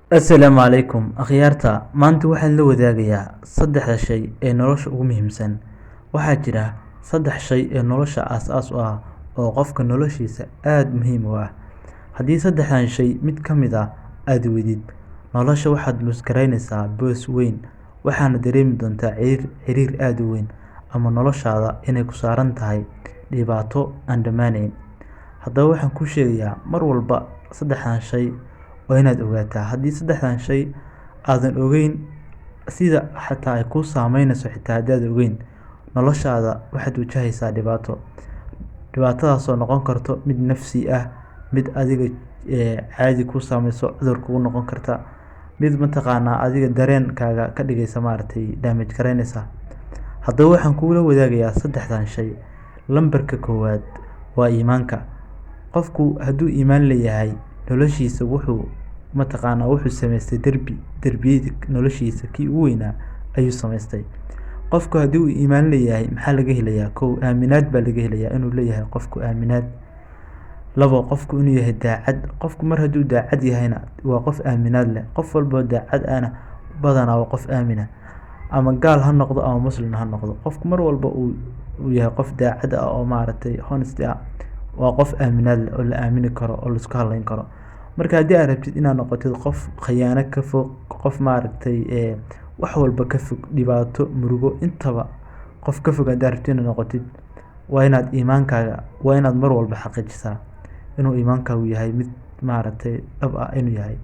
Assalaamu calaykum akhyaarta. Maanta waxaan la wadaagayaa saddexda shay ee nolosha ugu muhiimsan. Waxaa jira saddex shay ee nolosha aasaas u ah oo qofka noloshiisa aad muhiim u ah. Haddii saddexdan shay mid ka mid ah aad weydid, nolosha waxaad luskaraynaysaa boos weyn, waxaana dareemi doontaa ciriir aad u weyn ama noloshaada inay ku saaran tahay dhibaato aan dhammaanayn. Haddaba waxaan kuu sheegayaa mar walba saddexdan shay waa inaad ogaataa. Haddii saddexdan shay aadan ogeyn sida xataa ay kuu saameynayso xitaa haddaad ogeyn, noloshaada waxaad wajahaysaa dhibaato. Dhibaatadaasoo noqon karto mid nafsi ah, mid adiga caadi kuu saameyso cudur kugu noqon karta, mid mataqaanaa adiga dareenkaaga ka dhigaysa damage garaynaysa. Haddaba waxaan kugula wadaagayaa saddexdan shay. Lambarka koowaad waa iimaanka. Qofku hadduu iimaan leeyahay, noloshiisa wuxuu samaystay darbiyada noloshiisa kii ugu weynaa ayuu samaystay. Qofku haddii uu iimaan leeyahay, maxaa laga helayaa? Kow, aaminaad baa laga helayaa inuu leeyahay qofku aaminaad. Labo, qofku inuu yahay daacad. Qofku mar hadduu daacad yahayna waa qof aaminaad leh. Qof walba daacad ahna badanaa waa qof aamina, ama gaal ha noqdo ama muslim ha noqdo. Qofku mar walba uu yahay qof daacad ah oo honest ah, waa qof aaminaad leh oo la aamini karo oo la isku halayn karo. Marka haddii aad rabtid inaad noqotid qof khiyaano ka fog, qof wax walba ka fog, dhibaato, murugo, intaba qof ka fog haddaad rabtid inaad noqotid, waa inaad mar walba xaqiijisaa inuu iimaankaagu yahay mid dhab ah inuu yahay.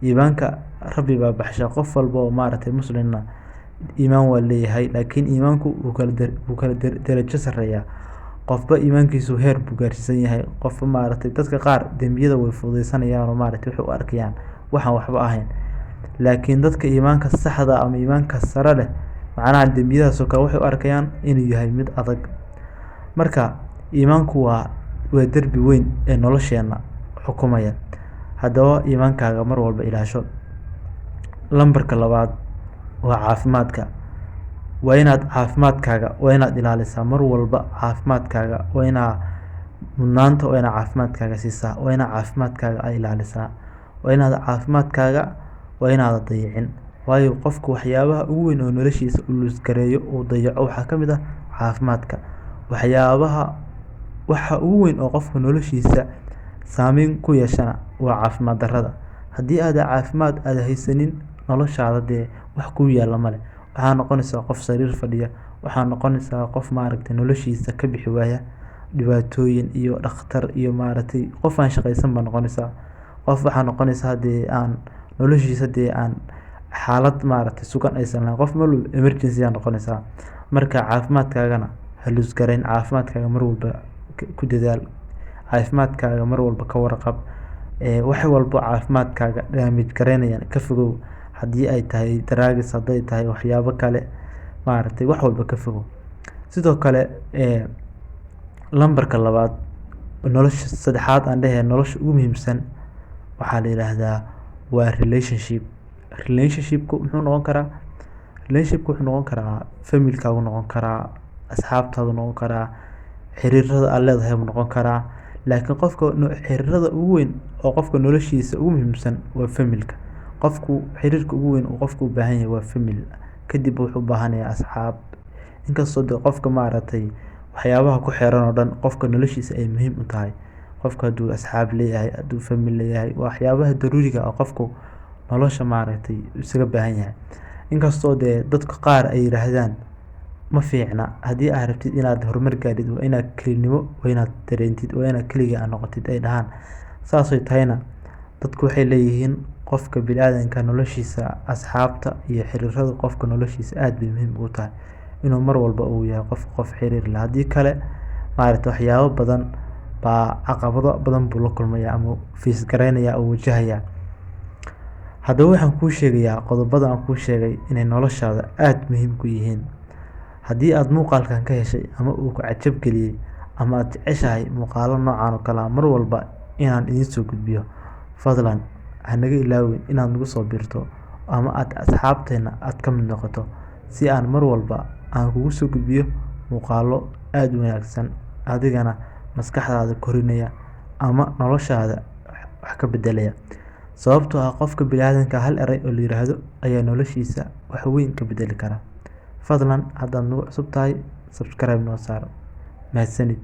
Iimaanka Rabbi baa baxsha. Qof walba oo muslimna iimaan waa leeyahay, laakiin iimaanku wuu kala darajo sareeyaa. Qofba iimaankiisu heer buu gaarsiisan yahay. Dadka qaar dembiyada way fududeysanayaan oo waxay u arkayaan waxaan waxba ahayn. Laakiin dadka iimaanka saxda ah ama iimaanka sare leh, dembiyadaas oo kale waxay u arkayaan inuu yahay mid adag. Marka iimaanku waa darbi weyn ee nolosheena xukumaya. Haddaba iimaankaaga mar walba ilaasho. Lambarka labaad waa caafimaadka. Waa inaad ilaalisaa mar walba caafimaadkaaga. Mudnaanta waa inaad caafimaadkaaga siisaa. Waa inaad caafimaadkaaga ilaalisaa. Waa inaad dayicin. Waayo qofku waxyaabaha ugu weyn oo noloshiisa uu luskareeyo uu dayaco waxaa ka mid ah caafimaadka. Waxa ugu weyn oo qofka noloshiisa saameyn ku yeeshana waa caafimaad darrada. Haddii caafimaad aad haysanin, noloshaada wax ku yaalla male. Waxaa noqonaysaa qof sariir fadhiya. Waxaa noqonaysaa qof noloshiisa ka bixi waaya dhibaatooyin iyo dhakhtar iyo qof aan shaqaysan baa noqonaysaa. Qof waxaa noqonaysaa aan noloshiisa aan xaalad sugan aysan lahayn. Qof mar walba emergency aa noqonaysaa. Marka caafimaadkaagana ha luskarayn. Caafimaadkaaga mar walba ku dadaal. Caafimaadkaaga mar walba ka warqab. Wax walba caafimaadkaaga damage garaynayaan ka fogow. Haddii ay tahay drugs, hadday tahay waxyaabo kale, wax walba ka fogow. Sidoo kale lambarka labaad nolosha saddexaad nolosha ugu muhiimsan waxaa la yiraahdaa waa relationship. Relationship-ku wuxuu noqon karaa family-kaagu noqon karaa, asxaabtaadu noqon karaa, xiriirada aad leedahay buu noqon karaa. Laakiin xiriirada ugu weyn oo qofka noloshiisa ugu muhiimsan waa family-ka. Xiriirka ugu weyn oo qofku u baahan yahay waa family. Kadib wuxuu u baahan yahay asxaab. Inkastoo qofka waxyaabaha ku xeeran oo dhan qofka noloshiisa ay muhiim u tahay. Qofka hadduu asxaab leeyahay, hadduu family leeyahay, waxyaabaha daruuriga ah qofku nolosha isaga baahan yahay. Inkastoo dadka qaar ay yiraahdaan ma fiicna, haddii aad rabtid inaad horumar gaadhid waa inaad kelinimo dareentid, waa inaad keligaa noqotid ay dhahaan. Saas oo tahayna dadku waxay leeyihiin qofka bini'aadamka noloshiisa, asxaabta iyo xiriirada qofka noloshiisa aad bay muhiim ugu tahay inuu mar walba uu yahay qof xiriir leh. Haddii kale waxyaabo badan caqabado badan buu la kulmayaa ama face garaynayaa oo wajahayaa. Haddaba waxaan kuu sheegayaa qodobada aan kuu sheegay inay noloshaada aad muhiim ku yihiin. Haddii aad muuqaalkan ka heshay ama uu ku cajab geliyay ama aad jeceshahay muuqaalo noocan oo kale mar walba inaan idiin soo gudbiyo, fadlan hanaga ilaawin inaad nagu soo biirto ama aad asxaabteena aad ka mid noqoto, si aan mar walba aan kugu soo gudbiyo muuqaalo aad u wanaagsan, adigana maskaxdaada korinaya ama noloshaada wax ka bedelaya. sababtoo ah qofka bini'aadamka hal eray oo la yiraahdo ayaa noloshiisa wax weyn ka bedeli kara. Fadlan haddaad nagu cusub tahay, subscribe noo saar. Mahadsanid.